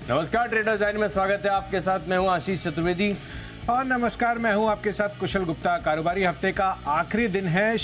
नमस्कार traders line में स्वागत है आपके साथ। मैं हूं आशीष चतुर्वेदी और नमस्कार, मैं हूं आपके साथ कुशल गुप्ता। कारोबारी हफ्ते का आखिरी दिन है।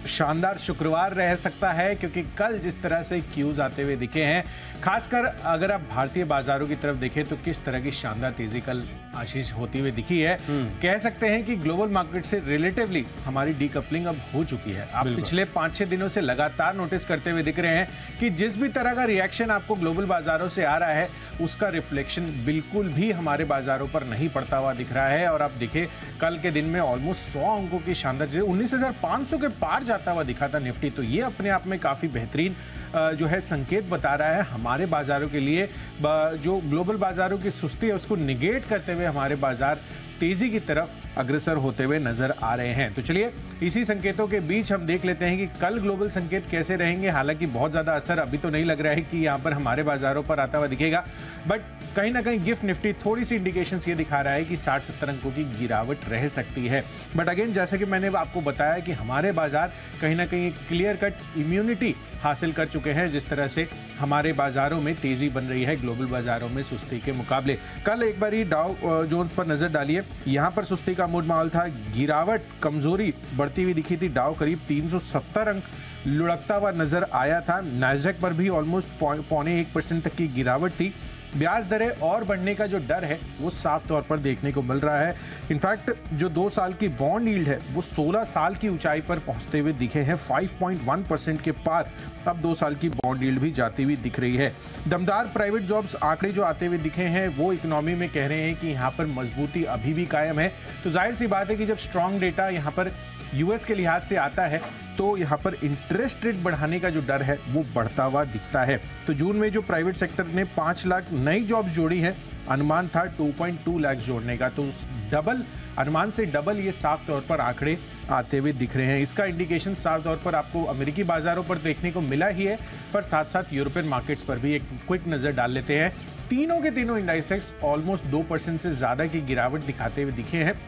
शानदार शुक्रवार रह सकता है क्योंकि कल जिस तरह से क्यूज आते हुए दिखे हैं, खासकर अगर आप भारतीय बाजारों की तरफ देखें तो किस तरह की शानदार तेजी कल आशीष होती हुई दिखी है। कह सकते हैं कि ग्लोबल मार्केट से रिलेटिवली हमारी डीकपलिंग अब हो चुकी है। आप पिछले 5-6 दिनों से लगातार नोटिस करते हुए दिख रहे हैं कि जिस भी तरह का रिएक्शन आपको ग्लोबल बाजारों से आ रहा है उसका रिफ्लेक्शन बिल्कुल भी हमारे बाजारों पर नहीं पड़ता हुआ दिख रहा है। और आप देखिए कल के दिन में ऑलमोस्ट 100 अंकों की शानदार 19,500 के पार जाता हुआ दिखा था निफ्टी। तो ये अपने आप में काफी बेहतरीन जो है संकेत बता रहा है हमारे बाजारों के लिए। जो ग्लोबल बाजारों की सुस्ती है उसको निगेट करते हुए हमारे बाजार तेजी की तरफ अग्रसर होते हुए नजर आ रहे हैं। तो चलिए इसी संकेतों के बीच हम देख लेते हैं कि कल ग्लोबल संकेत कैसे रहेंगे। हालांकि बहुत ज्यादा असर अभी तो नहीं लग रहा है कि यहाँ पर हमारे बाजारों पर आता हुआ दिखेगा, बट कहीं ना कहीं गिफ्ट निफ्टी थोड़ी सी इंडिकेशंस ये दिखा रहा है कि 60-70 अंकों की गिरावट रह सकती है। बट अगेन जैसे कि मैंने आपको बताया कि हमारे बाजार कहीं ना कहीं क्लियर कट इम्यूनिटी हासिल कर चुके हैं। जिस तरह से हमारे बाजारों में तेजी बन रही है ग्लोबल बाजारों में सुस्ती के मुकाबले। कल एक बार ही डाउ जोन्स पर नजर डालिए, यहाँ पर सुस्ती का मूड माहौल था, गिरावट कमजोरी बढ़ती हुई दिखी थी। डाउ करीब 370 अंक लुढ़कता हुआ नजर आया था। नैस्डैक पर भी ऑलमोस्ट 0.25% तक की गिरावट थी। ब्याज दरें और बढ़ने का जो डर है वो साफ तौर पर देखने को मिल रहा है। इनफैक्ट जो 2 साल की बॉन्ड यील्ड है वो 16 साल की ऊंचाई पर पहुंचते हुए दिखे हैं। 5.1% के पार अब 2 साल की बॉन्ड यील्ड भी जाती हुई दिख रही है। दमदार प्राइवेट जॉब्स आंकड़े जो आते हुए दिखे हैं वो इकोनॉमी में कह रहे हैं कि यहाँ पर मजबूती अभी भी कायम है। तो जाहिर सी बात है कि जब स्ट्रॉन्ग डेटा यहाँ पर यूएस के लिहाज से आता है तो यहाँ पर इंटरेस्ट रेट बढ़ाने का जो डर है वो बढ़ता हुआ दिखता है। तो जून में जो प्राइवेट सेक्टर ने 5 लाख नई जॉब्स जोड़ी है, अनुमान था 2.2 लाख जोड़ने का। तो डबल अनुमान से डबल ये साफ तौर पर आंकड़े आते हुए दिख रहे हैं। इसका इंडिकेशन साफ तौर पर आपको अमेरिकी बाजारों पर देखने को मिला ही है, पर साथ साथ यूरोपियन मार्केट्स पर भी एक क्विक नजर डाल लेते हैं। तीनों के तीनों इंडाइसेस ऑलमोस्ट 2% से ज्यादा की गिरावट दिखाते हुए दिखे हैं।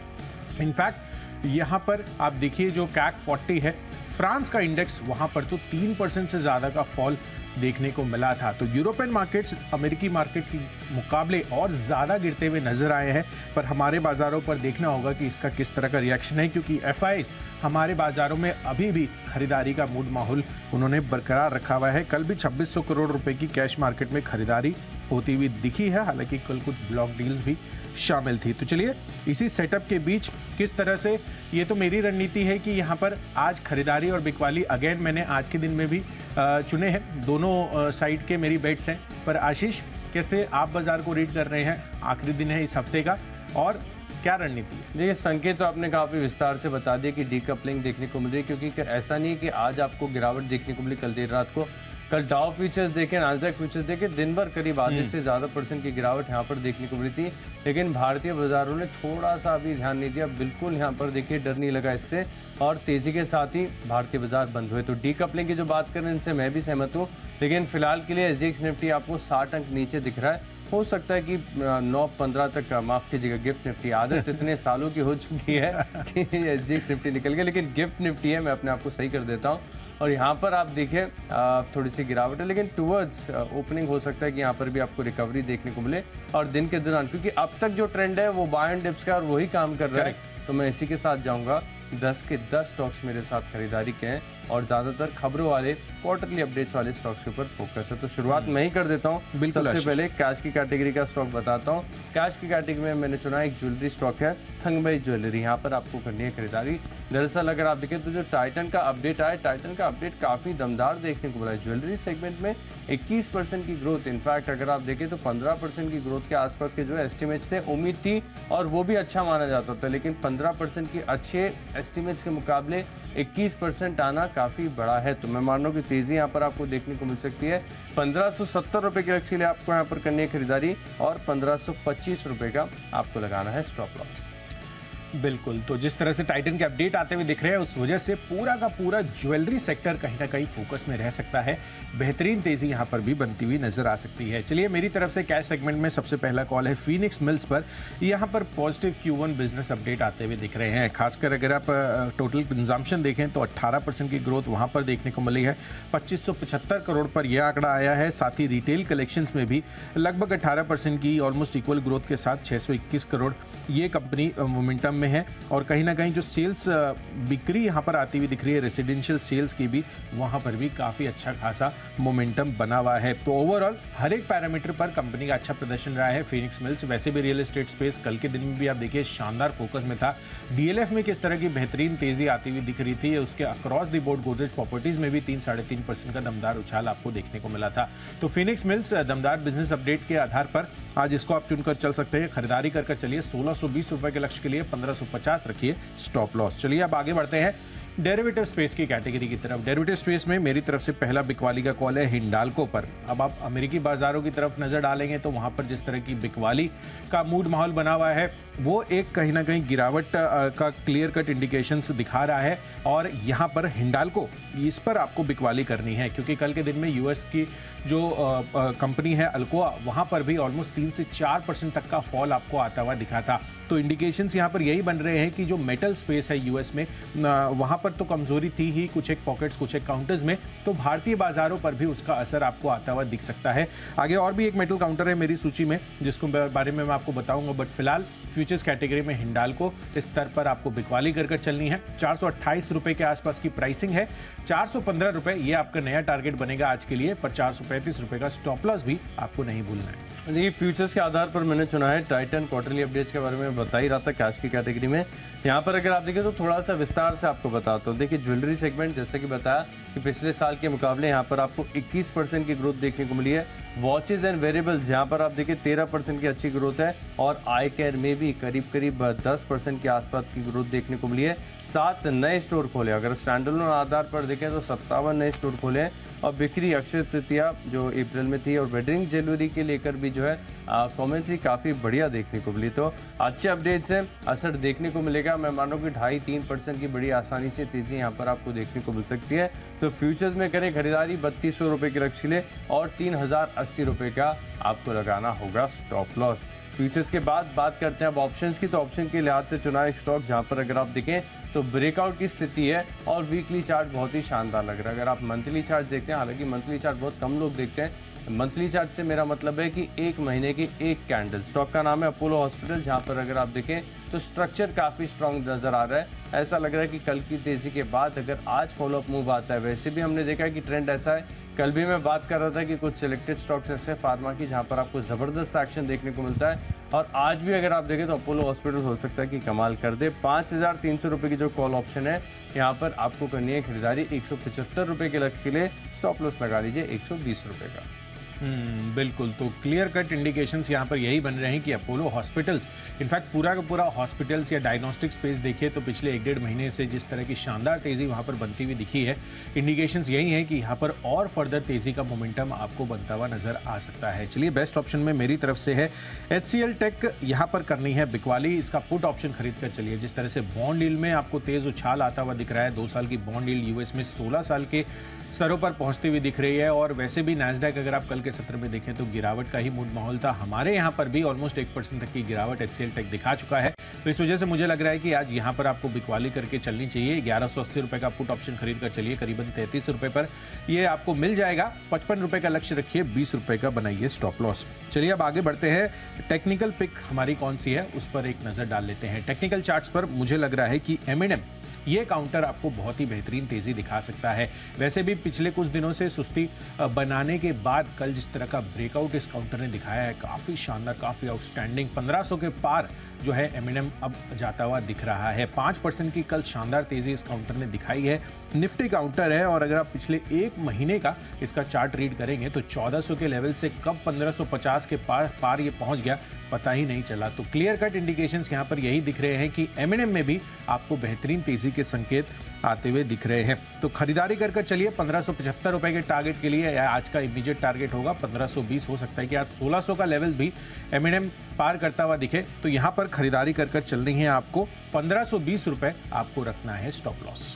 इनफैक्ट यहाँ पर आप देखिए जो CAC 40 है, फ्रांस का इंडेक्स, वहां पर तो 3% से ज्यादा का फॉल देखने को मिला था। तो यूरोपियन मार्केट्स अमेरिकी मार्केट के मुकाबले और ज्यादा गिरते हुए नजर आए हैं। पर हमारे बाजारों पर देखना होगा कि इसका किस तरह का रिएक्शन है, क्योंकि FIs हमारे बाजारों में अभी भी खरीदारी का मूड माहौल उन्होंने बरकरार रखा हुआ है। कल भी 2600 करोड़ रुपए की कैश मार्केट में खरीदारी होती हुई दिखी है। हालांकि कल कुछ ब्लॉक डील्स भी शामिल थी। तो चलिए इसी सेटअप के बीच किस तरह से, ये तो मेरी रणनीति है कि यहाँ पर आज खरीदारी और बिकवाली अगेन मैंने आज के दिन में भी चुने हैं। दोनों साइड के मेरी बेट्स हैं। पर आशीष, कैसे आप बाजार को रीड कर रहे हैं? आखिरी दिन है इस हफ्ते का और क्या रणनीति है? देखिए संकेत तो आपने काफ़ी विस्तार से बता दिया कि डीकपलिंग देखने को मिल रही है, क्योंकि ऐसा नहीं है कि आज आपको गिरावट देखने को मिली। कल देर रात को कल डाउ फ्यूचर्स देखें, नास्डैक फ्यूचर्स देखें, दिन भर करीब आधे से ज़्यादा % की गिरावट यहाँ पर देखने को मिली थी। लेकिन भारतीय बाजारों ने थोड़ा सा अभी ध्यान नहीं दिया। बिल्कुल यहाँ पर देखिए डर नहीं लगा इससे, और तेज़ी के साथ ही भारतीय बाजार बंद हुए। तो डीकपलिंग की जो बात करें इनसे मैं भी सहमत हूँ। लेकिन फिलहाल के लिए SGX निफ्टी आपको 60 अंक नीचे दिख रहा है। हो सकता है कि 9-15 तक, माफ़ कीजिएगा, गिफ्ट निफ्टी, आदत इतने सालों की हो चुकी है कि SGX निफ्टी निकल गया, लेकिन गिफ्ट निफ्टी है, मैं अपने आप को सही कर देता हूँ। और यहाँ पर आप देखिए थोड़ी सी गिरावट है, लेकिन टूवर्ड्स ओपनिंग हो सकता है कि यहाँ पर भी आपको रिकवरी देखने को मिले। और दिन के दौरान, क्योंकि अब तक जो ट्रेंड है वो बाय एंड डिप्स का और वही काम कर रहा है, तो मैं इसी के साथ जाऊँगा। 10 के 10 स्टॉक्स मेरे साथ खरीदारी के हैं और ज़्यादातर खबरों वाले, क्वार्टरली अपडेट्स वाले स्टॉक्स के ऊपर फोकस है। तो शुरुआत मैं ही कर देता हूँ। सबसे पहले कैश की कैटेगरी का स्टॉक बताता हूँ। कैश की कैटेगरी में मैंने चुना एक ज्वेलरी स्टॉक है, थंगबई ज्वेलरी। यहाँ पर आपको करनी है खरीदारी। दरअसल अगर आप देखें तो जो टाइटन का अपडेट आया, टाइटन का अपडेट काफ़ी दमदार देखने को मिला है। ज्वेलरी सेगमेंट में 21% की ग्रोथ, इनफैक्ट अगर आप देखें तो 15% की ग्रोथ के आसपास के जो एस्टिमेट्स थे, उम्मीद थी और वो भी अच्छा माना जाता था। लेकिन 15% की अच्छे एस्टिमेट्स के मुकाबले 21% आना काफ़ी बड़ा है। तो मैं मान रहा हूँ कि तेज़ी यहाँ पर आपको देखने को मिल सकती है। 1570 रुपये के लक्ष्य के लिए आपको यहाँ पर करनी है खरीदारी और 1525 रुपये का आपको लगाना है स्टॉप लॉस। बिल्कुल, तो जिस तरह से टाइटन के अपडेट आते हुए दिख रहे हैं, उस वजह से पूरा का पूरा ज्वेलरी सेक्टर कहीं ना कहीं फोकस में रह सकता है। बेहतरीन तेजी यहाँ पर भी बनती हुई नजर आ सकती है। चलिए, मेरी तरफ से कैश सेगमेंट में सबसे पहला कॉल है फीनिक्स मिल्स पर। यहाँ पर पॉजिटिव Q1 बिजनेस अपडेट आते हुए दिख रहे हैं। खासकर अगर आप टोटल कंजम्पशन देखें तो 18% की ग्रोथ वहाँ पर देखने को मिली है। 2575 करोड़ पर यह आंकड़ा आया है। साथ ही रिटेल कलेक्शंस में भी लगभग 18% की ऑलमोस्ट इक्वल ग्रोथ के साथ 621 करोड़ ये कंपनी मोमेंटम में है। और कहीं ना कहीं जो सेल्स बिक्री यहाँ पर आती हुई दिख रही है रेसिडेंशियल सेल्स की भी, वहाँ पर भी काफ़ी अच्छा खासा मोमेंटम बना हुआ है। तो ओवरऑल हर एक पैरामीटर पर कंपनी का अच्छा प्रदर्शन रहा है फीनिक्स मिल्स। वैसे भी रियल एस्टेट स्पेस कल के दिन में भी आप देखिए शानदार फोकस में था। डीएलएफ में किस तरह की बेहतरीन तेजी आती हुई दिख रही थी, उसके across the board Godrej properties में भी 3-3.5% का दमदार उछाल आपको देखने को मिला था। तो फीनिक्स मिल्स दमदार बिजनेस अपडेट के आधार पर आज इसको आप चुनकर चल सकते हैं। खरीदारी कर चलिए। 1620 रुपए के लक्ष्य के लिए 1550 रखिए स्टॉप लॉस। चलिए अब आगे बढ़ते हैं डेरिवेटिव स्पेस की कैटेगरी की तरफ। डेरिवेटिव स्पेस में मेरी तरफ से पहला बिकवाली का कॉल है हिंडाल्को पर। अब आप अमेरिकी बाजारों की तरफ नजर डालेंगे तो वहां पर जिस तरह की बिकवाली का मूड माहौल बना हुआ है, वो एक कहीं ना कहीं गिरावट का क्लियर कट इंडिकेशंस दिखा रहा है। और यहाँ पर हिंडाल्को, इस पर आपको बिकवाली करनी है क्योंकि कल के दिन में यूएस की जो कंपनी है अल्कोआ, वहाँ पर भी ऑलमोस्ट 3 से 4% तक का फॉल आपको आता हुआ दिखा था। तो इंडिकेशंस यहाँ पर यही बन रहे हैं कि जो मेटल स्पेस है यूएस में, वहाँ पर तो कमजोरी थी ही कुछ एक पॉकेट्स, कुछ एक काउंटर्स में, तो भारतीय बाजारों पर भी उसका असर आपको आता हुआ दिख सकता है। आगे और भी एक मेटल काउंटर है मेरी सूची में जिसको बारे में मैं आपको बताऊंगा, बट फिलहाल फ्यूचर्स कैटेगरी में हिंडाल्को इस स्तर पर आपको बिकवाली कर चलनी है। 428 रुपए के आसपास की प्राइसिंग है। 415 रुपए ये आपका नया टारगेट बनेगा आज के लिए, पर 435 रुपए का स्टॉप लॉस भी आपको नहीं भूलना है। देखिए, फ्यूचर्स के आधार पर मैंने चुना है टाइटन। क्वार्टरली अपडेट्स के बारे में बता ही रहा था कैश की कैटेगरी में। यहाँ पर अगर आप देखें तो थोड़ा सा विस्तार से आपको बताता हूँ। देखिए, ज्वेलरी सेगमेंट जैसे कि बताया कि पिछले साल के मुकाबले यहाँ पर आपको 21% की ग्रोथ देखने को मिली है। वॉचेज एंड वेरिएबल्स यहाँ पर आप देखिए 13% की अच्छी ग्रोथ है। और आई केयर में भी करीब 10% के आसपास की ग्रोथ देखने को मिली है। 7 नए स्टोर खोले। अगर स्टैंडअलोन आधार पर देखें तो 57 नए स्टोर खोले हैं। और बिक्री अक्षय तृतीया जो अप्रैल में थी और वेडिंग ज्वेलरी के लेकर भी जो है कॉमेंट्री काफ़ी बढ़िया देखने को मिली। तो अच्छे अपडेट्स हैं, असर देखने को मिलेगा। मैं मानो कि 2.5-3% की बड़ी आसानी से तेज़ी यहाँ पर आपको देखने को मिल सकती है। तो फ्यूचर्स में करें खरीदारी 3200 रुपये के लक्ष्य ले और 3080 रुपये का आपको लगाना होगा स्टॉप लॉस। फ्यूचर्स के बाद बात करते हैं अब ऑप्शंस की। तो ऑप्शन के लिहाज से चुना एक स्टॉक जहां पर अगर आप देखें तो ब्रेकआउट की स्थिति है और वीकली चार्ट बहुत ही शानदार लग रहा है। अगर आप मंथली चार्ट देखते हैं, हालांकि मंथली चार्ट बहुत कम लोग देखते हैं, मंथली चार्ट से मेरा मतलब है कि एक महीने की एक कैंडल। स्टॉक का नाम है अपोलो हॉस्पिटल, जहां पर अगर आप देखें तो स्ट्रक्चर काफ़ी स्ट्रॉन्ग नज़र आ रहा है। ऐसा लग रहा है कि कल की तेज़ी के बाद अगर आज फॉलोअप मूव आता है, वैसे भी हमने देखा है कि ट्रेंड ऐसा है। कल भी मैं बात कर रहा था कि कुछ सिलेक्टेड स्टॉक्स ऐसे फार्मा की जहां पर आपको ज़बरदस्त एक्शन देखने को मिलता है। और आज भी अगर आप देखें तो अपोलो हॉस्पिटल हो सकता है कि कमाल कर दे। 5300 रुपये की जो कॉल ऑप्शन है यहाँ पर आपको करनी है खरीदारी 175 रुपये के लक्ष्य के लिए। स्टॉप लॉस लगा लीजिए 120 रुपये का। बिल्कुल, तो क्लियर कट इंडिकेशंस यहाँ पर यही बन रहे हैं कि अपोलो हॉस्पिटल्स, इनफैक्ट पूरा का पूरा हॉस्पिटल्स या डायग्नोस्टिक स्पेस देखिए तो पिछले 1-1.5 महीने से जिस तरह की शानदार तेज़ी वहाँ पर बनती हुई दिखी है, इंडिकेशंस यही हैं कि यहाँ पर और फर्दर तेज़ी का मोमेंटम आपको बनता हुआ नजर आ सकता है। चलिए, बेस्ट ऑप्शन में मेरी तरफ से है HCL टेक। यहाँ पर करनी है बिकवाली, इसका पुट ऑप्शन खरीद कर चलिए। जिस तरह से बॉन्ड यील्ड में आपको तेज़ उछाल आता हुआ दिख रहा है, 2 साल की बॉन्ड यील्ड यूएस में 16 साल के स्तरों पर पहुंचती हुई दिख रही है। और वैसे भी नैस्डैक अगर आप कल के सत्र में देखें तो गिरावट का ही मूड माहौल था। हमारे यहाँ पर भी ऑलमोस्ट 1% तक की गिरावट HCL टेक दिखा चुका है। तो इस वजह से मुझे लग रहा है कि आज यहाँ पर आपको बिकवाली करके चलनी चाहिए। 1180 रुपये का पुट ऑप्शन खरीद कर चलिए, करीबन 33 रुपये पर ये आपको मिल जाएगा। 55 रुपये का लक्ष्य रखिए, 20 रुपये का बनाइए स्टॉप लॉस। चलिए अब आगे बढ़ते हैं। टेक्निकल पिक हमारी कौन सी है उस पर एक नज़र डाल लेते हैं। टेक्निकल चार्ट्स पर मुझे लग रहा है कि M&M ये काउंटर आपको बहुत ही बेहतरीन तेजी दिखा सकता है। वैसे भी पिछले कुछ दिनों से सुस्ती बनाने के बाद कल जिस तरह का ब्रेकआउट इस काउंटर ने दिखाया है, काफ़ी शानदार, काफ़ी आउटस्टैंडिंग। 1500 के पार जो है M&M अब जाता हुआ दिख रहा है। 5% की कल शानदार तेजी इस काउंटर ने दिखाई है। निफ्टी काउंटर है और अगर आप पिछले 1 महीने का इसका चार्ट रीड करेंगे तो 1400 के लेवल से कब 1550 के पार ये पहुंच गया पता ही नहीं चला। तो क्लियर कट इंडिकेशंस यहाँ पर यही दिख रहे हैं कि M&M में भी आपको बेहतरीन तेजी के संकेत आते हुए दिख रहे हैं। तो खरीदारी कर चलिए 1575 रुपए के टारगेट के लिए आज का इमीडिएट टारगेट होगा 1520। हो सकता है कि आज 1600 का लेवल भी M&M पार करता हुआ दिखे। तो यहाँ पर खरीदारी कर चलनी है आपको 1520 रुपए आपको रखना है स्टॉप लॉस।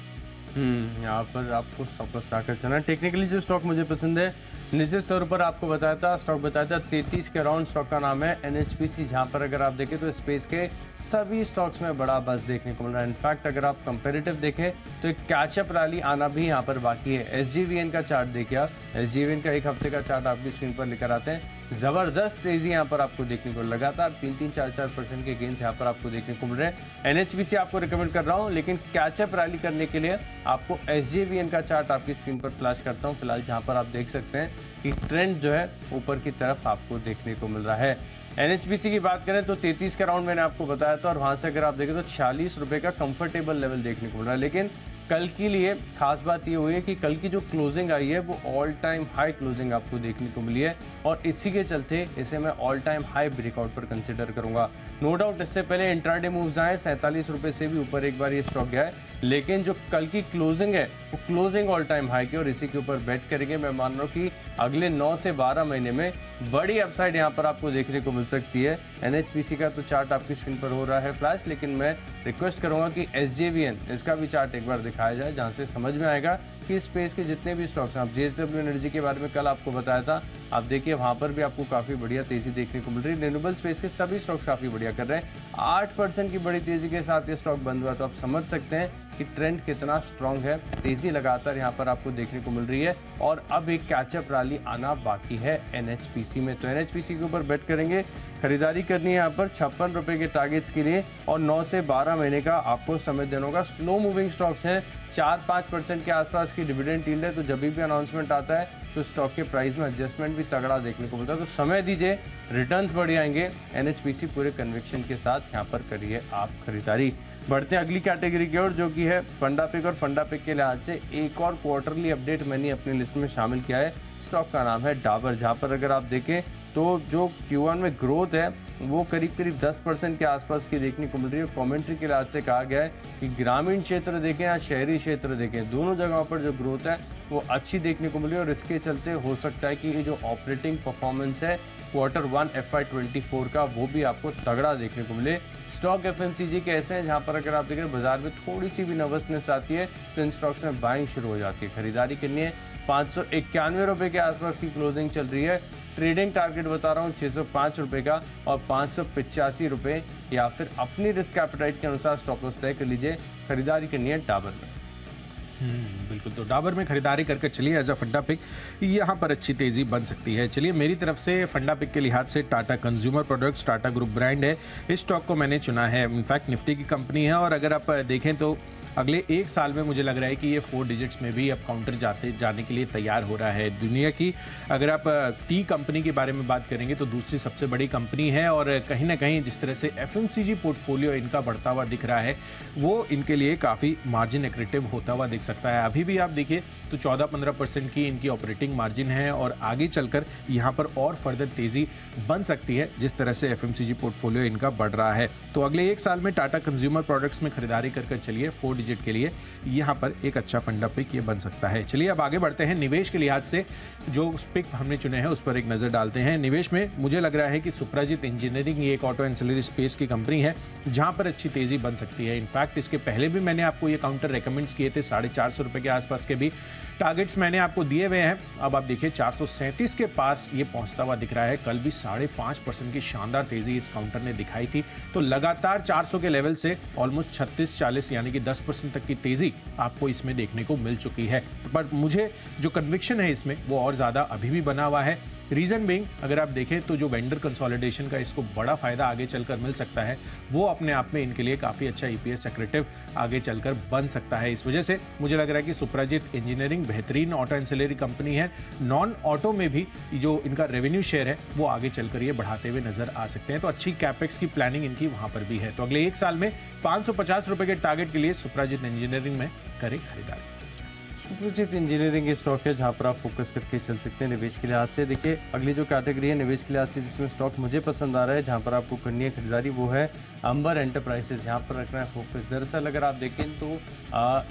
यहाँ पर आपको स्टॉप लॉस लाकर चलना। टेक्निकली जो स्टॉक मुझे पसंद है, निश्चित तौर पर आपको बताया था, स्टॉक बताया था 33 के अराउंड स्टॉक का नाम है NHPC, जहाँ पर अगर आप देखें तो स्पेस के सभी स्टॉक्स में बड़ा बस देखने को मिल रहा है। इनफैक्ट अगर आप कंपेरेटिव देखें तो एक कैचअप रैली आना भी यहाँ पर बाकी है। SGVN का चार्ट देखिए आप, SGVN का एक हफ्ते का चार्ट आपकी स्क्रीन पर लेकर आते हैं। ज़बरदस्त तेज़ी यहाँ पर आपको देखने को लगातार 3-4% के गेंस यहाँ पर आपको देखने को मिल रहे हैं। NHPC आपको रिकमेंड कर रहा हूँ, लेकिन कैचअप रैली करने के लिए आपको SGVN का चार्ट आपकी स्क्रीन पर फ्लैश करता हूँ फिलहाल, जहाँ पर आप देख सकते हैं कि ट्रेंड जो है ऊपर की तरफ आपको देखने को मिल रहा है। NHPC की बात करें तो 33 का राउंड मैंने आपको बताया था, और वहाँ से अगर आप देखें तो 46 रुपये का कंफर्टेबल लेवल देखने को मिल रहा है। लेकिन कल के लिए खास बात ये हुई है कि कल की जो क्लोजिंग आई है वो ऑल टाइम हाई क्लोजिंग आपको देखने को मिली है, और इसी के चलते इसे मैं ऑल टाइम हाई ब्रेकआउट पर कंसिडर करूंगा। नो डाउट इससे पहले इंट्राडे मूव्स आए, 47 रुपये से भी ऊपर एक बार ये स्टॉक गया है, लेकिन जो कल की क्लोजिंग है वो क्लोजिंग ऑल टाइम हाई की, और इसी के ऊपर बेट करेंगे। मैं मान रहा हूँ कि अगले 9 से 12 महीने में बड़ी अपसाइड यहाँ पर आपको देखने को मिल सकती है। NHPC का तो चार्ट आपकी स्क्रीन पर हो रहा है फ्लैश, लेकिन मैं रिक्वेस्ट करूँगा कि SJVN इसका भी चार्ट एक बार दिखाया जाए, जहाँ से समझ में आएगा कि स्पेस के जितने भी स्टॉक्स हैं। आप JSW एनर्जी के बारे में कल आपको बताया था, आप देखिए वहाँ पर भी आपको काफ़ी बढ़िया तेज़ी देखने को मिल रही है। रिन्यूएबल स्पेस के सभी स्टॉक्स काफ़ी बढ़िया कर रहे हैं। 8% की बड़ी तेज़ी के साथ ये स्टॉक बंद हुआ, तो आप समझ सकते हैं कि ट्रेंड कितना स्ट्रांग है। तेज़ी लगातार यहाँ पर आपको देखने को मिल रही है, और अब एक कैचअप रैली आना बाकी है NHPC में। तो NHPC के ऊपर बेट करेंगे, खरीदारी करनी है यहाँ पर 56 रुपये के टारगेट्स के लिए, और 9 से 12 महीने का आपको समय देना होगा। स्लो मूविंग स्टॉक्स हैं, 4-5% के आसपास की डिविडेंड यील्ड है, तो जब भी अनाउंसमेंट आता है तो स्टॉक के प्राइस में एडजस्टमेंट भी तगड़ा देखने को मिलता है। तो समय दीजिए, रिटर्न्स बढ़ आएंगे। NHPC पूरे कन्विक्शन के साथ यहाँ पर करिए आप खरीदारी। बढ़ते हैं अगली कैटेगरी की ओर, जो कि है फंडा पिक, और फंडा पिक के लिहाज से एक और क्वार्टरली अपडेट मैंने अपनी लिस्ट में शामिल किया है। स्टॉक का नाम है डाबर, जहाँ पर अगर आप देखें तो जो Q1 में ग्रोथ है वो करीब 10% के आसपास की देखने को मिल रही है। कमेंट्री के लिहाज से कहा गया है कि ग्रामीण क्षेत्र देखें या शहरी क्षेत्र देखें, दोनों जगहों पर जो ग्रोथ है वो अच्छी देखने को मिली, और इसके चलते हो सकता है कि ये जो ऑपरेटिंग परफॉर्मेंस है Q1 FY24 का वो भी आपको तगड़ा देखने को मिले। स्टॉक FMCG के ऐसे हैं जहाँ पर अगर आप देखें बाजार में थोड़ी सी भी नर्वसनेस आती है तो इन स्टॉक्स में बाइंग शुरू हो जाती है। खरीदारी करनी है। 591 रुपये के आसपास की क्लोजिंग चल रही है। ट्रेडिंग टारगेट बता रहा हूँ 605 रुपये का और 585 रुपये, या फिर अपनी रिस्क एपेटाइट के अनुसार स्टॉप लॉस तय कर लीजिए। खरीदारी करनी है डाबर में। बिल्कुल, तो डाबर में खरीदारी करके चलिए एज अ फंडा पिक, यहाँ पर अच्छी तेजी बन सकती है। चलिए मेरी तरफ से फंडा पिक के लिहाज से Tata consumer products, Tata group brand है, इस स्टॉक को मैंने चुना है। इनफैक्ट निफ्टी की कंपनी है, और अगर आप देखें तो अगले एक साल में मुझे लग रहा है कि ये 4 डिजिट्स में भी अब काउंटर जाने के लिए तैयार हो रहा है। दुनिया की अगर आप टी कंपनी के बारे में बात करेंगे तो दूसरी सबसे बड़ी कंपनी है, और कहीं ना कहीं जिस तरह से FMCG पोर्टफोलियो इनका बढ़ता हुआ दिख रहा है वो इनके लिए काफ़ी मार्जिन एक्रेटिव होता हुआ दिख सकता है। अभी भी आप देखिए तो 14-15% की इनकी ऑपरेटिंग मार्जिन है, और आगे चलकर यहाँ पर और फर्दर तेज़ी बन सकती है जिस तरह से FMCG पोर्टफोलियो इनका बढ़ रहा है। तो अगले एक साल में टाटा कंज्यूमर प्रोडक्ट्स में खरीदारी कर चलिए 4 डिजिट के लिए, यहाँ पर एक अच्छा फंडा पिक ये बन सकता है। चलिए अब आगे बढ़ते हैं। निवेश के लिहाज से जो पिक हमने चुने हैं उस पर एक नज़र डालते हैं। निवेश में मुझे लग रहा है कि सुप्राजित इंजीनियरिंग ये एक ऑटो एंसिलरी स्पेस की कंपनी है जहाँ पर अच्छी तेज़ी बन सकती है। इनफैक्ट इसके पहले भी मैंने आपको ये काउंटर रेकमेंड्स किए थे, 450 रुपये के आसपास के भी टारगेट्स मैंने आपको दिए हुए हैं। अब आप देखिए 437 के पास ये पहुंचता हुआ दिख रहा है। कल भी 5.5% की शानदार तेजी इस काउंटर ने दिखाई थी, तो लगातार 400 के लेवल से ऑलमोस्ट 36-40 यानी कि 10% तक की तेजी आपको इसमें देखने को मिल चुकी है। पर मुझे जो कन्विक्शन है इसमें वो और ज़्यादा अभी भी बना हुआ है। रीज़न बीइंग अगर आप देखें तो जो वेंडर कंसोलिडेशन का इसको बड़ा फायदा आगे चलकर मिल सकता है, वो अपने आप में इनके लिए काफ़ी अच्छा EPS एक्रेटिव आगे चलकर बन सकता है। इस वजह से मुझे लग रहा है कि सुप्राजित इंजीनियरिंग बेहतरीन ऑटो एंसिलरी कंपनी है। नॉन ऑटो में भी जो इनका रेवेन्यू शेयर है वो आगे चलकर ये बढ़ाते हुए नजर आ सकते हैं, तो अच्छी कैपेक्स की प्लानिंग इनकी वहाँ पर भी है। तो अगले एक साल में 550 रुपये के टारगेट के लिए सुप्राजित इंजीनियरिंग में करें खरीदारी। सुप्रजित इंजीनियरिंग के स्टॉक है जहां पर आप फोकस करके चल सकते हैं निवेश के लिहाज से। देखिए अगली जो कैटेगरी है निवेश के लिहाज से जिसमें स्टॉक मुझे पसंद आ रहा है जहां पर आपको करनी है खरीदारी, वो है अंबर एंटरप्राइजेस। यहाँ पर रखना है फोकस। दरअसल अगर आप देखें तो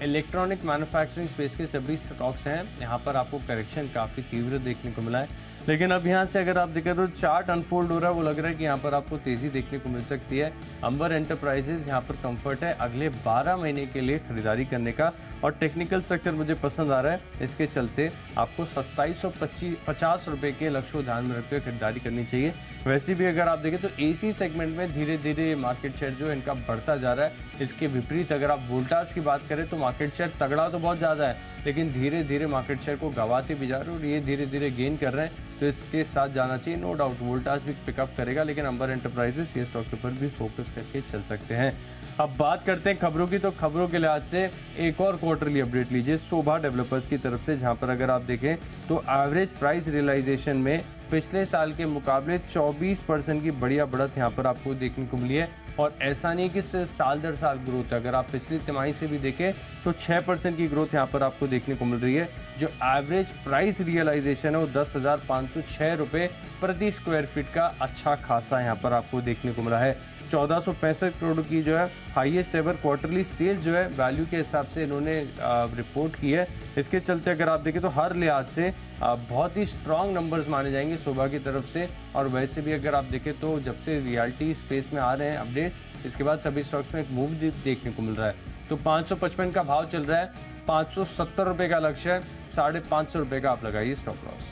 इलेक्ट्रॉनिक मैन्युफैक्चरिंग स्पेस के सभी स्टॉक्स हैं, यहाँ पर आपको करेक्शन काफ़ी तीव्र देखने को मिला है। लेकिन अब यहाँ से अगर आप देखें तो चार्ट अनफोल्ड हो रहा है, वो लग रहा है कि यहाँ पर आपको तेज़ी देखने को मिल सकती है। अंबर एंटरप्राइजेस यहाँ पर कंफर्ट है अगले 12 महीने के लिए खरीदारी करने का, और टेक्निकल स्ट्रक्चर मुझे पसंद आ रहा है, इसके चलते आपको 2750 रुपये के लक्ष्य को ध्यान में रखते हुए खरीदारी करनी चाहिए। वैसे भी अगर आप देखें तो एसी सेगमेंट में धीरे धीरे मार्केट शेयर जो है इनका बढ़ता जा रहा है। इसके विपरीत अगर आप वोल्टास की बात करें तो मार्केट शेयर तगड़ा तो बहुत ज़्यादा है, लेकिन धीरे धीरे मार्केट शेयर को गंवाते भी जा रहे हैं और ये धीरे धीरे गेन कर रहे हैं, तो इसके साथ जाना चाहिए। नो डाउट वोल्टास भी पिकअप करेगा, लेकिन अंबर एंटरप्राइजेस ये स्टॉक के ऊपर भी फोकस करके चल सकते हैं। अब बात करते हैं खबरों की, तो खबरों के लिहाज से एक और क्वार्टरली अपडेट लीजिए शोभा डेवलपर्स की तरफ से, जहां पर अगर आप देखें तो एवरेज प्राइस रियलाइजेशन में पिछले साल के मुकाबले 24% की बढ़िया बढ़त यहाँ पर आपको देखने को मिली है। और ऐसा नहीं कि सिर्फ साल दर साल ग्रोथ है, अगर आप पिछली तिमाही से भी देखें तो 6% की ग्रोथ यहाँ पर आपको देखने को मिल रही है। जो एवरेज प्राइस रियलाइजेशन है वो 10,506 रुपये प्रति स्क्वायर फीट का अच्छा खासा यहाँ पर आपको देखने को मिला है। 1465 करोड़ की जो है हाईएस्ट एवर क्वार्टरली सेल जो है वैल्यू के हिसाब से इन्होंने रिपोर्ट की है। इसके चलते अगर आप देखें तो हर लिहाज से बहुत ही स्ट्रॉन्ग नंबर्स माने जाएंगे शोभा की तरफ से। और वैसे भी अगर आप देखें तो जब से रियलिटी स्पेस में आ रहे हैं अपडेट, इसके बाद सभी स्टॉक्स में एक मूव देखने को मिल रहा है। तो 555 का भाव चल रहा है, 570 रुपये का लक्ष्य है, 550 रुपये का आप लगाइए स्टॉप लॉस।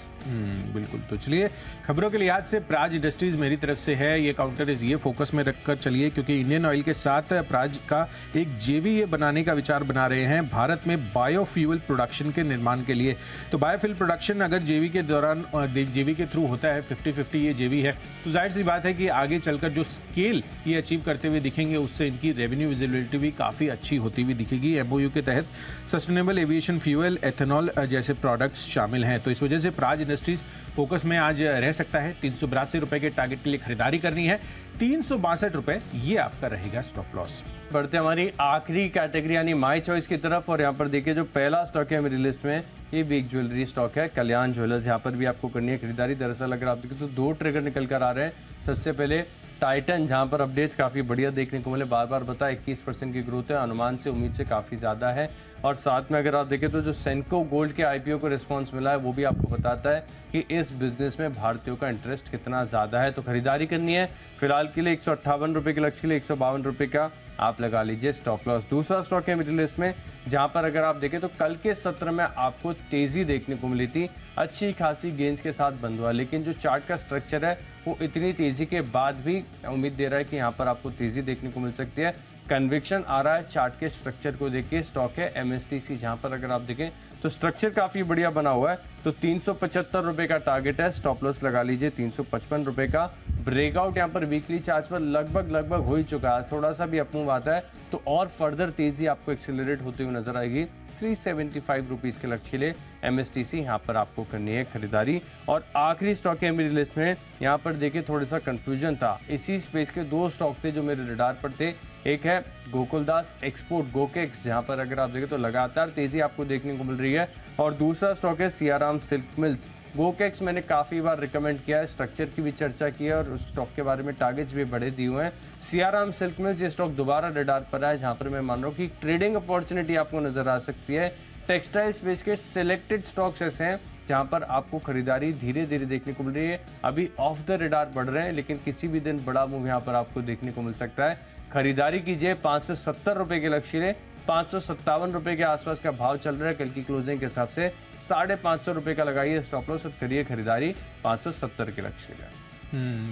बिल्कुल। तो चलिए खबरों के लिहाज से प्राज इंडस्ट्रीज मेरी तरफ से है, ये काउंटर इज ये फोकस में रखकर चलिए, क्योंकि इंडियन ऑयल के साथ प्राज का एक जेवी ये बनाने का विचार बना रहे हैं भारत में बायोफ्यूल प्रोडक्शन के निर्माण के लिए। तो बायोफ्यूल प्रोडक्शन अगर जेवी के दौरान जेवी के थ्रू होता है, 50-50 ये जेवी है, तो जाहिर सी बात है कि आगे चलकर जो स्केल ये अचीव करते हुए दिखेंगे उससे इनकी रेवेन्यू विजिबिलिटी भी काफ़ी अच्छी होती हुई दिखेगी। एमओयू के तहत सस्टेनेबल एविएशन फ्यूल, एथेनॉल जैसे प्रोडक्ट्स शामिल हैं। तो इस वजह से प्राज इंडस्ट्रीज फोकस में आज रह सकता है। 382 रुपए के टारगेट के लिए खरीदारी करनी है, 362 रुपए ये आपका रहेगा स्टॉप लॉस। बढ़ते हमारी आखिरी कैटेगरी यानी माई चॉइस की तरफ, और यहाँ पर देखिए जो पहला स्टॉक है मेरी लिस्ट में ये भी एक ज्वेलरी स्टॉक है कल्याण ज्वेलर्स। यहाँ पर भी आपको करनी है खरीदारी। दरअसल अगर आप देखें तो 2 ट्रिगर निकल कर आ रहे हैं। सबसे पहले टाइटन, जहाँ पर अपडेट्स काफ़ी बढ़िया देखने को मिले, बार बार बताया 21% की ग्रोथ है, अनुमान से उम्मीद से काफ़ी ज़्यादा है। और साथ में अगर आप देखें तो जो सेंको गोल्ड के आईपीओ को रिस्पांस मिला है वो भी आपको बताता है कि इस बिजनेस में भारतीयों का इंटरेस्ट कितना ज़्यादा है। तो खरीदारी करनी है फिलहाल के लिए 158 रुपये के लक्ष्य के लिए 152 रुपये का आप लगा लीजिए स्टॉप लॉस। दूसरा स्टॉक है मेरी लिस्ट में, जहां पर अगर आप देखें तो कल के सत्र में आपको तेजी देखने को मिली थी, अच्छी खासी गेंस के साथ बंद हुआ, लेकिन जो चार्ट का स्ट्रक्चर है वो इतनी तेजी के बाद भी उम्मीद दे रहा है कि यहाँ पर आपको तेजी देखने को मिल सकती है। कन्विक्शन आ रहा है चार्ट के स्ट्रक्चर को देख के। स्टॉक है एमएसटीसी, जहां पर अगर आप देखें तो स्ट्रक्चर काफ़ी बढ़िया बना हुआ है। तो 375 रुपये का टारगेट है, स्टॉप लॉस लगा लीजिए 355 रुपये का। ब्रेकआउट यहाँ पर वीकली चार्ज पर लगभग हो ही चुका है। थोड़ा सा भी अपमूव आता है तो और फर्दर तेजी आपको एक्सेलरेट होती हुई नजर आएगी। 375 रुपीज़ के लक्ष्य के लिए एमएसटीसी यहाँ पर आपको करनी है खरीदारी। और आखिरी स्टॉक है मेरी लिस्ट में, यहाँ पर देखिए थोड़ा सा कंफ्यूजन था। इसी स्पेस के 2 स्टॉक थे जो मेरे रडार पर थे। एक है गोकुलदास एक्सपोर्ट गोकेक्स, जहाँ पर अगर आप देखें तो लगातार तेजी आपको देखने को मिल रही है। और दूसरा स्टॉक है सियाराम सिल्क मिल्स। गोकेक्स मैंने काफ़ी बार रिकमेंड किया है, स्ट्रक्चर की भी चर्चा की है और उस स्टॉक के बारे में टारगेट्स भी बड़े दिए हुए हैं। सियाराम सिल्क मिल्स ये स्टॉक दोबारा रडार पर है, जहाँ पर मैं मान रहा हूँ कि ट्रेडिंग अपॉर्चुनिटी आपको नजर आ सकती है। टेक्सटाइल स्पेस के सिलेक्टेड स्टॉक्स ऐसे हैं जहाँ पर आपको खरीदारी धीरे धीरे देखने को मिल रही है। अभी ऑफ द रडार बढ़ रहे हैं, लेकिन किसी भी दिन बड़ा मूव यहाँ पर आपको देखने को मिल सकता है। खरीदारी कीजिए 570 रुपये के लक्ष्य ले, 557 रुपये के आसपास का भाव चल रहा है कल की क्लोजिंग के हिसाब से। 550 रुपये का लगाइए स्टॉप लॉस और करिए खरीदारी 570 के लक्ष्य ले।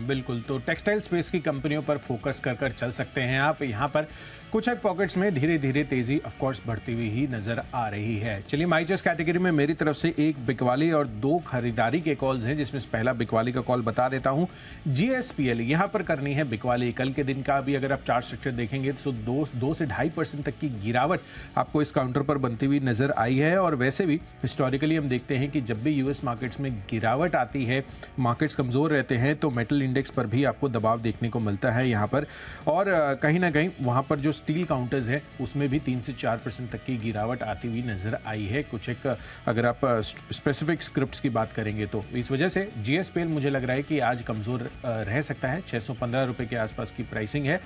बिल्कुल। तो टेक्सटाइल स्पेस की कंपनियों पर फोकस कर चल सकते हैं आप। यहाँ पर कुछ एक पॉकेट्स में धीरे धीरे तेजी ऑफ कोर्स बढ़ती हुई ही नजर आ रही है। चलिए माई चॉइस कैटेगरी में मेरी तरफ से एक बिकवाली और 2 खरीदारी के कॉल्स हैं, जिसमें से पहला बिकवाली का कॉल बता देता हूं। जीएसपीएल यहाँ पर करनी है बिकवाली। कल के दिन का भी अगर आप चार्ट स्ट्रक्चर देखेंगे तो 2 से 2.5% तक की गिरावट आपको इस काउंटर पर बनती हुई नजर आई है। और वैसे भी हिस्टोरिकली हम देखते हैं कि जब भी यूएस मार्केट्स में गिरावट आती है, मार्केट्स कमजोर रहते हैं, तो तो मेटल इंडेक्स पर भी आपको दबाव देखने को मिलता है यहाँ पर, और कहीं ना कहीं वहाँ पर जो स्टील काउंटर्स है उसमें भी 3 से 4% तक की गिरावट आती हुई नजर आई है। कुछ एक अगर आप स्पेसिफिक स्क्रिप्ट्स की बात करेंगे तो इस वजह से जीएसपीएल मुझे लग रहा है कि आज कमजोर रह सकता है। 615 रुपए के आसपास की प्राइसिंग है।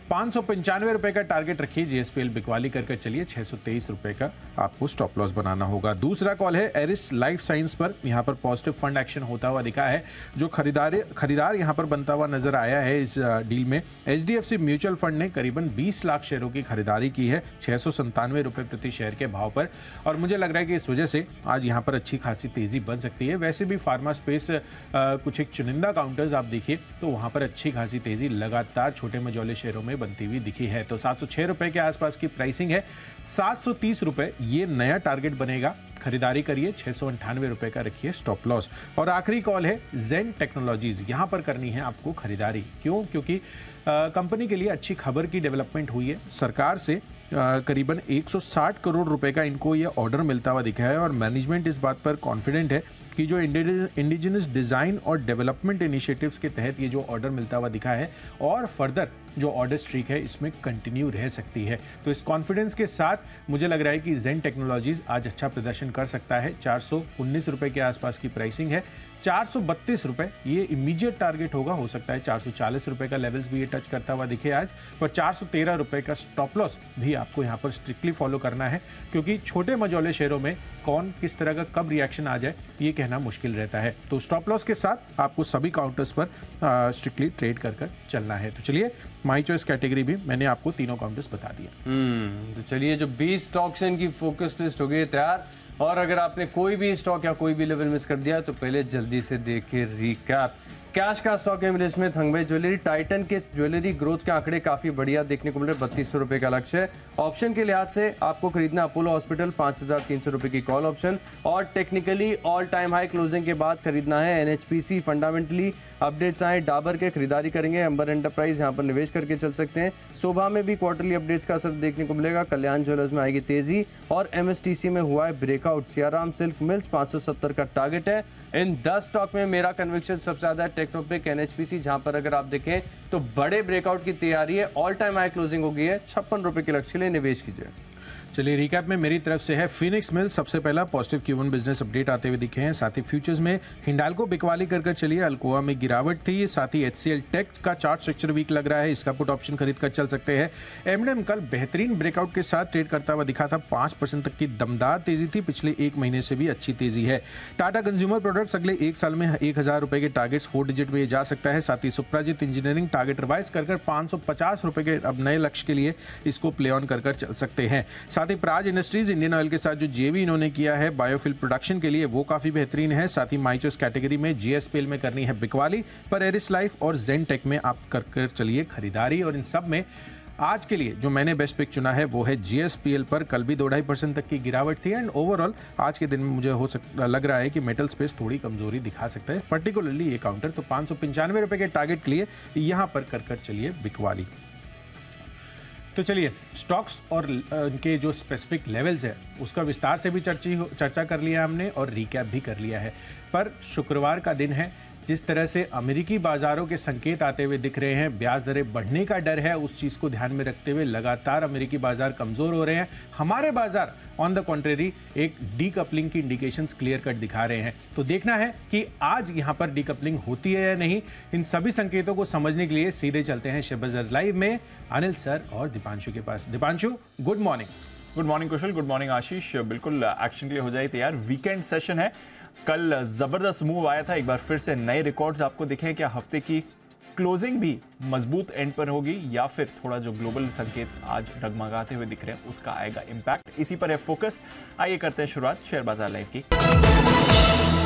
595 रुपए का टारगेट रखिए। जीएसपीएल बिकवाली करके चलिए, 623 रुपए का आपको स्टॉप लॉस बनाना होगा। दूसरा कॉल है एरिस लाइफ साइंस पर। यहाँ पर पॉजिटिव फंड एक्शन होता हुआ दिखा है। जो खरीदार यहाँ पर बनता हुआ नजर आया है इस डील में, एचडीएफसी म्यूचुअल फंड ने करीबन 20 लाख शेयरों की खरीदारी की है 697 रुपए प्रति शेयर के भाव पर, और मुझे लग रहा है कि इस वजह से आज यहाँ पर अच्छी खासी तेजी बन सकती है। वैसे भी फार्मा स्पेस कुछ एक चुनिंदा काउंटर्स आप देखिए तो वहाँ पर अच्छी खासी तेजी लगातार छोटे मझौले शेयरों में बनती हुई दिखी है। तो 706 रुपए के आसपास की प्राइसिंग है। 730 रुपए ये नया टारगेट बनेगा। खरीदारी करिए। 698 रुपए का रखिए स्टॉप लॉस। और आखिरी कॉल है जेन टेक्नोलॉजीज। यहां पर करनी है आपको खरीदारी। क्यों? क्योंकि कंपनी के लिए अच्छी खबर की डेवलपमेंट हुई है। सरकार से करीबन 160 करोड़ रुपए का इनको ये ऑर्डर मिलता हुआ दिखा है, और मैनेजमेंट इस बात पर कॉन्फिडेंट है कि जो इंडिजिनस डिज़ाइन और डेवलपमेंट इनिशिएटिव्स के तहत ये जो ऑर्डर मिलता हुआ दिखा है और फर्दर जो ऑर्डर स्ट्रीक है इसमें कंटिन्यू रह सकती है। तो इस कॉन्फिडेंस के साथ मुझे लग रहा है कि जेन टेक्नोलॉजीज आज अच्छा प्रदर्शन कर सकता है। 419 रुपए के आसपास की प्राइसिंग है। 432 रुपए ये इमीडिएट टारगेट होगा। हो सकता है 440 रुपए का लेवल्स भी ये टच करता हुआ दिखे आज, पर 413 रुपए का स्टॉप लॉस भी आपको यहाँ पर स्ट्रिक्टली फॉलो करना है, क्योंकि छोटे मझौले शेयरों में कौन किस तरह का कब रिएक्शन आ जाए ये कहना मुश्किल रहता है। तो स्टॉप लॉस के साथ आपको सभी काउंटर्स पर स्ट्रिक्टली ट्रेड कर चलना है। तो चलिए, माई चॉइस कैटेगरी भी मैंने आपको तीनों काउंटर्स बता दिया। तो चलिए, जो 20 स्टॉक्स इनकी फोकस लिस्ट हो गई है तैयार, और अगर आपने कोई भी स्टॉक या कोई भी लेवल मिस कर दिया तो पहले जल्दी से देखिए रिकैप। कैश का स्टॉक है मेरे इसमें थंगभाई ज्वेलरी। टाइटन के ज्वेलरी ग्रोथ के आंकड़े काफी बढ़िया देखने को मिल रहे। 3200 रुपए का लक्ष्य है। ऑप्शन के लिहाज से आपको खरीदना अपोलो हॉस्पिटल 5300 रुपए की कॉल ऑप्शन, और technically all time high closing के बाद खरीदना है एनएचपीसी। फंडामेंटली अपडेट्स आए डाबर के, खरीदारी करेंगे। अंबर एंटरप्राइज यहाँ पर निवेश करके चल सकते हैं। शोभा में भी क्वार्टरली अपडेट्स का असर देखने को मिलेगा। कल्याण ज्वेलर्स में आएगी तेजी, और एमएसटीसी में हुआ है ब्रेकआउट। सियाराम सिल्क मिल्स 570 का टारगेट है। इन 10 स्टॉक में मेरा कन्विक्शन सबसे ज्यादा है टेक्नोपिक, एनएचपीसी, जहां पर अगर आप देखें तो बड़े ब्रेकआउट की तैयारी है। ऑल टाइम हाई क्लोजिंग हो गई है। 56 रुपए के लक्ष्य के लिए निवेश कीजिए। चलिए, रिकैप में मेरी तरफ से है फिनिक्स मिल। सबसे पहला पॉजिटिव Q1 बिजनेस अपडेट आते हुए दिखे हैं। साथ ही फ्यूचर्स में हिंडाल्को बिकवाली कर चलिए। अल्कोआ में गिरावट थी। साथ ही HCL टेक का चार्ट स्ट्रक्चर वीक लग रहा है, इसका पुट ऑप्शन खरीद कर चल सकते हैं। एमडेम कल बेहतरीन ब्रेकआउट के साथ ट्रेड करता हुआ दिखा था। 5% तक की दमदार तेजी थी। पिछले एक महीने से भी अच्छी तेजी है। टाटा कंज्यूमर प्रोडक्ट्स अगले एक साल में 1000 रुपए के टारगेट्स 4 डिजिट में जा सकता है। साथ ही सुप्राजित इंजीनियरिंग टारगेट रिवाइज कर 550 रुपए के अब नए लक्ष्य के लिए इसको प्ले ऑन कर चल सकते हैं। साथ ही प्राज इंडस्ट्रीज इंडियन ऑयल के साथ जो जेवी इन्होंने किया है बायोफ्यूल प्रोडक्शन के लिए, वो काफी बेहतरीन है। साथ ही माई चॉइस कैटेगरी में जीएसपीएल में करनी है बिकवाली, पर एरिस लाइफ और जेन टेक में आप कर चलिए खरीदारी। और इन सब में आज के लिए जो मैंने बेस्ट पिक चुना है वो है जीएसपीएल पर। कल भी 2-2.5% तक की गिरावट थी, एंड ओवरऑल आज के दिन में मुझे लग रहा है कि मेटल स्पेस थोड़ी कमजोरी दिखा सकता है, पर्टिकुलरली ये काउंटर। तो 595 रुपए के टारगेट के लिए यहां पर कर चलिए बिकवाली। तो चलिए, स्टॉक्स और उनके जो स्पेसिफिक लेवल्स है उसका विस्तार से भी चर्चा कर लिया हमने, और रिकैप भी कर लिया है। पर शुक्रवार का दिन है। जिस तरह से अमेरिकी बाजारों के संकेत आते हुए दिख रहे हैं, ब्याज दरें बढ़ने का डर है, उस चीज़ को ध्यान में रखते हुए लगातार अमेरिकी बाजार कमज़ोर हो रहे हैं। हमारे बाजार ऑन द कॉन्ट्रेरी एक डीकपलिंग की इंडिकेशंस क्लियर कट दिखा रहे हैं। तो देखना है कि आज यहाँ पर डीकपलिंग होती है या नहीं। इन सभी संकेतों को समझने के लिए सीधे चलते हैं शेयर बाजार लाइव में अनिल सर और दीपांशु के पास। Deepanshu, good morning. Good morning Kushal, good morning Ashish. बिल्कुल एक्शन के लिए हो जाए तैयार। वीकेंड सेशन है। कल जबरदस्त मूव आया था, एक बार फिर से नए रिकॉर्ड्स आपको दिखे। क्या हफ्ते की क्लोजिंग भी मजबूत एंड पर होगी, या फिर थोड़ा जो ग्लोबल संकेत आज डगमगाते हुए दिख रहे हैं उसका आएगा इंपैक्ट? इसी पर है फोकस। आइए करते हैं शुरुआत शेयर बाजार लाइव की।